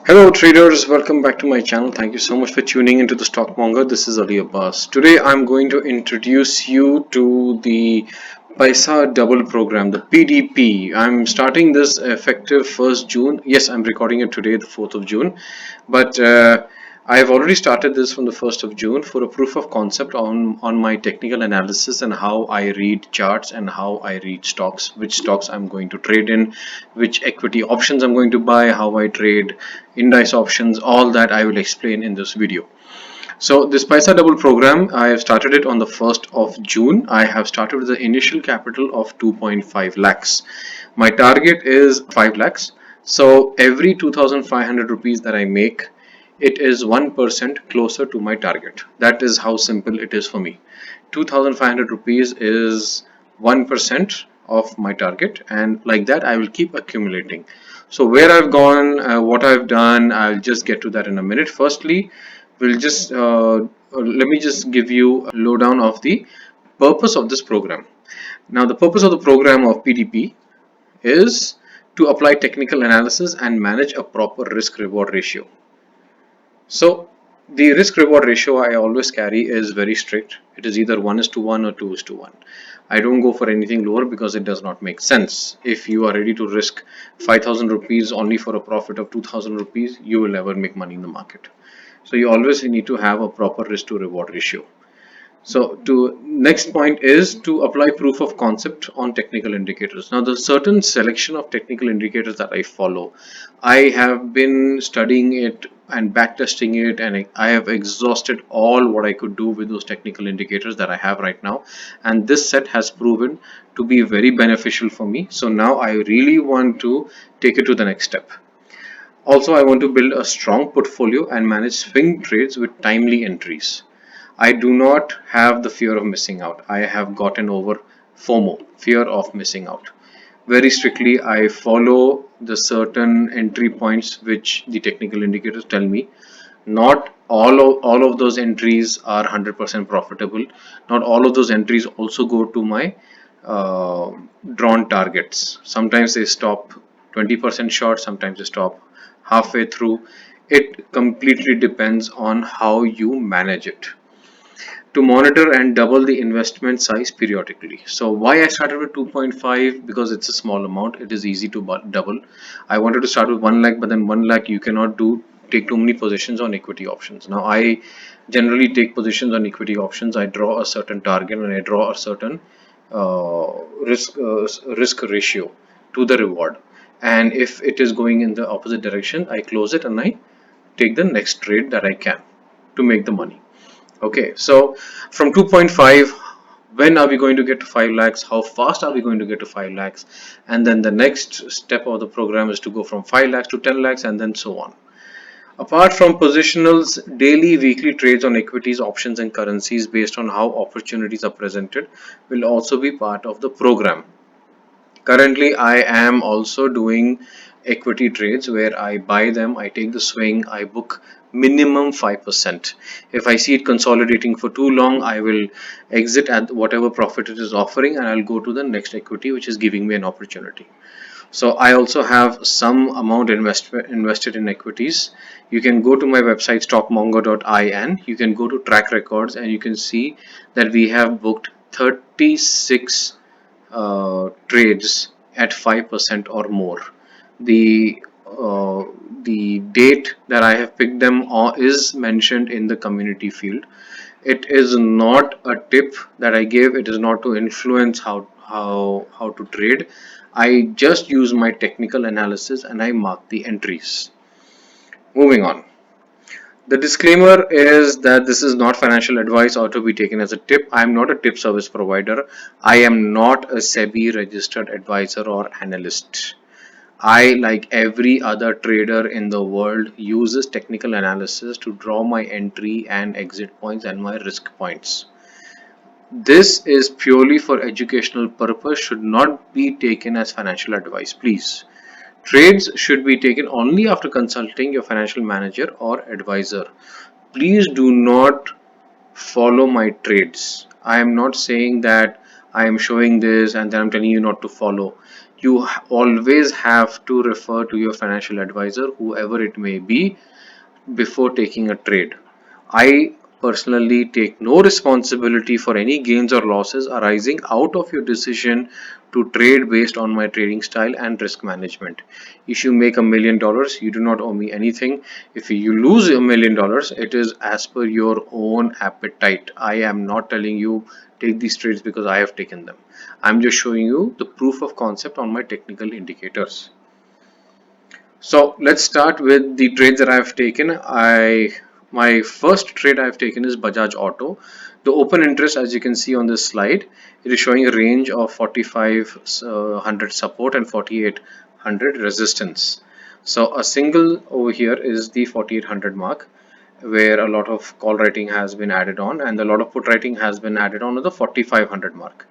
Hello traders, welcome back to my channel. Thank you so much for tuning into the Stock Monger. This is Ali Abbas. Today I'm going to introduce you to the Paisa Double Program, the PDP. I'm starting this effective 1st June. Yes, I'm recording it today, the 4th of June. But I've already started this from the 1st of June for a proof of concept on my technical analysis and how I read charts and how I read stocks, which stocks I'm going to trade in, which equity options I'm going to buy, how I trade index options, all that I will explain in this video. So this Paisa Double program, I have started it on the 1st of June. I have started with the initial capital of 2.5 lakhs. My target is 5 lakhs. So every 2,500 rupees that I make, it is 1% closer to my target. That is how simple it is for me. 2,500 rupees is 1% of my target, and like that I will keep accumulating. So where I've gone, what I've done, I'll just get to that in a minute. Firstly, we'll just let me just give you a lowdown of the purpose of this program. Now the purpose of the program of PDP is to apply technical analysis and manage a proper risk reward ratio. So the risk reward ratio I always carry is very strict. It is either 1:1 or 2:1. I don't go for anything lower because it does not make sense. If you are ready to risk 5,000 rupees only for a profit of 2,000 rupees, you will never make money in the market. So you always need to have a proper risk to reward ratio. So to next point is to apply proof of concept on technical indicators. Now there's certain selection of technical indicators that I follow. I have been studying it and backtesting it, and I have exhausted all what I could do with those technical indicators that I have right now. And this set has proven to be very beneficial for me. So now I really want to take it to the next step. Also, I want to build a strong portfolio and manage swing trades with timely entries. I do not have the fear of missing out. I have gotten over FOMO, fear of missing out. Very strictly, I follow the certain entry points which the technical indicators tell me. Not all of those entries are 100% profitable. Not all of those entries also go to my uh, drawn targets. Sometimes they stop 20% short, sometimes they stop halfway through. It completely depends on how you manage it. To monitor and double the investment size periodically. So why I started with 2.5? Because it's a small amount, it is easy to double. I wanted to start with 1 lakh, but then 1 lakh you cannot take too many positions on equity options. Now I generally take positions on equity options. I draw a certain target and I draw a certain uh, risk ratio to the reward, and if it is going in the opposite direction, I close it and I take the next trade that I can to make the money. Okay, so from 2.5, when are we going to get to 5 lakhs? How fast are we going to get to 5 lakhs? And then the next step of the program is to go from 5 lakhs to 10 lakhs and then so on. Apart from positionals, daily, weekly trades on equities, options, and currencies based on how opportunities are presented will also be part of the program. Currently, I am also doing equity trades where I buy them, I take the swing, I book minimum 5%. If I see it consolidating for too long, I will exit at whatever profit it is offering and I'll go to the next equity which is giving me an opportunity. So I also have some amount invested in equities. You can go to my website stockmonger.in. You can go to track records and you can see that we have booked 36 trades at 5% or more. The uh, the date that I have picked them is mentioned in the community field. It is not a tip that I give. It is not to influence how to trade. I just use my technical analysis and I mark the entries. Moving on. The disclaimer is that this is not financial advice or to be taken as a tip. I am not a tip service provider. I am not a SEBI registered advisor or analyst. I, like every other trader in the world, uses technical analysis to draw my entry and exit points and my risk points. This is purely for educational purpose, should not be taken as financial advice, please. Trades should be taken only after consulting your financial manager or advisor. Please do not follow my trades. I am not saying that I am showing this and then I'm telling you not to follow. you always have to refer to your financial advisor, whoever it may be, before taking a trade. I personally take no responsibility for any gains or losses arising out of your decision to trade based on my trading style and risk management. If you make $1 million, you do not owe me anything. If you lose $1 million, it is as per your own appetite. I am not telling you take these trades because I have taken them. I'm just showing you the proof of concept on my technical indicators. So let's start with the trades that I've taken. My first trade I've taken is Bajaj Auto. The open interest, as you can see on this slide, it is showing a range of 4500 support and 4800 resistance. So a single over here is the 4800 mark, where a lot of call writing has been added on, and a lot of put writing has been added on to the 4500 mark.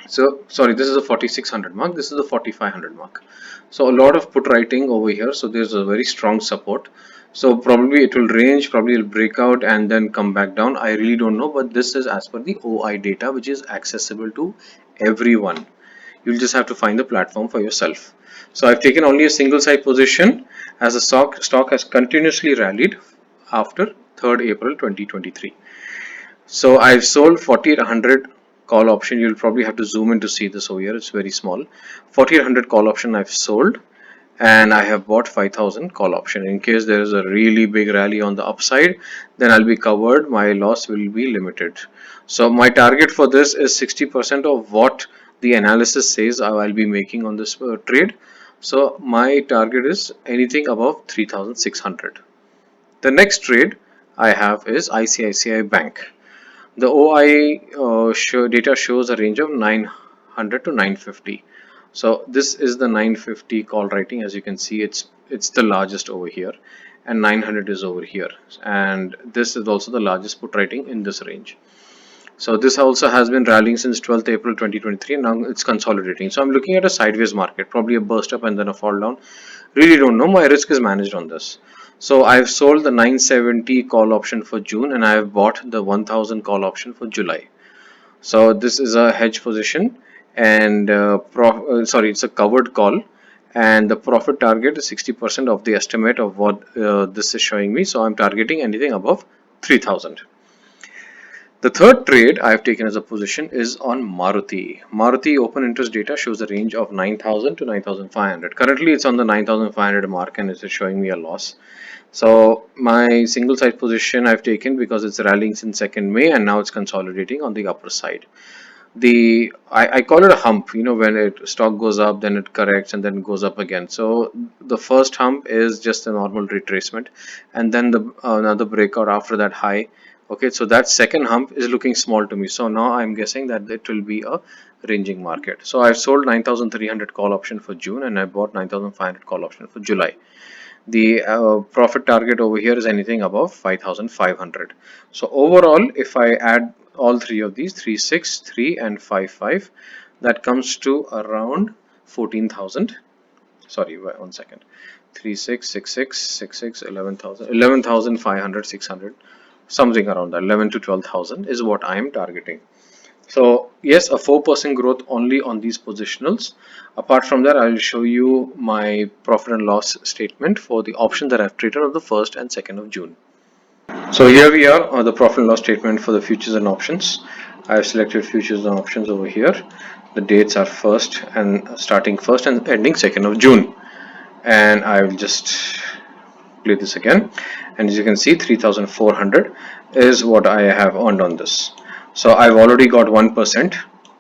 So sorry, this is a 4600 mark, this is the 4500 mark. So a lot of put writing over here, so there's a very strong support. So probably it will range, probably it'll break out and then come back down. I really don't know, but this is as per the OI data, which is accessible to everyone. You'll just have to find the platform for yourself. So I've taken only a single side position, as the stock has continuously rallied after 3rd April 2023. So I've sold 4800 call option. You'll probably have to zoom in to see this over here. It's very small. 4800 call option I've sold, and I have bought 5000 call option. In case there is a really big rally on the upside, then I'll be covered. My loss will be limited. So my target for this is 60% of what the analysis says I'll be making on this trade. So my target is anything above 3600. The next trade I have is ICICI Bank. The OI data shows a range of 900 to 950. So this is the 950 call writing. As you can see, it's the largest over here, and 900 is over here, and this is also the largest put writing in this range. So this also has been rallying since 12th April 2023, and now it's consolidating. So I'm looking at a sideways market, probably a burst up and then a fall down. Really don't know. My risk is managed on this. So I've sold the 970 call option for June, and I have bought the 1000 call option for July. So this is a hedge position, and sorry, it's a covered call, and the profit target is 60% of the estimate of what this is showing me. So I'm targeting anything above 3000. The third trade I've taken as a position is on Maruti. Maruti open interest data shows a range of 9000 to 9500. Currently it's on the 9500 mark, and it's showing me a loss. So my single side position I've taken because it's rallying since 2nd May, and now it's consolidating on the upper side. I call it a hump, when it stock goes up, then it corrects and then goes up again. So the first hump is just a normal retracement, and then the another breakout after that high. Okay, so that second hump is looking small to me. So now I'm guessing that it will be a ranging market. So I've sold 9300 call option for June, and I bought 9500 call option for July. The profit target over here is anything above 5500. So overall, if I add all three of these, 3 6 3 and 5 5, that comes to around 14,000. Sorry, one second. 3 6 6 6 6 6 11,000 11,500 600, something around that. 11 to 12,000 is what I am targeting. So yes, a 4% growth only on these positionals. Apart from that, I will show you my profit and loss statement for the options that I've traded on the 1st and 2nd of June. So here we are on the profit and loss statement for the futures and options. I've selected futures and options over here. The dates are 1st and starting 1st and ending 2nd of June. And I will just play this again, and as you can see, 3400 is what I have earned on this. So I've already got 1%,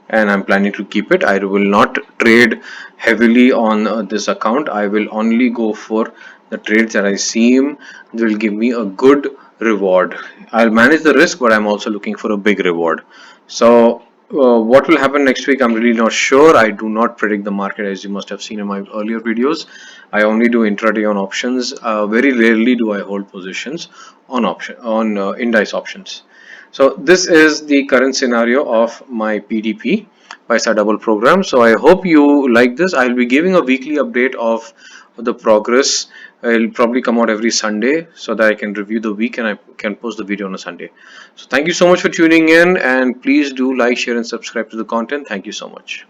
and I'm planning to keep it. I will not trade heavily on this account. I will only go for the trades that I seem will give me a good reward. I'll manage the risk, but I'm also looking for a big reward. So what will happen next week, I'm really not sure. I do not predict the market, as you must have seen in my earlier videos. I only do intraday on options. Very rarely do I hold positions on index options. So this is the current scenario of my PDP, Paisa Double Program. So I hope you like this. I'll be giving a weekly update of the progress. It'll probably come out every Sunday so that I can review the week and I can post the video on a Sunday. So thank you so much for tuning in, and please do like, share and subscribe to the content. Thank you so much.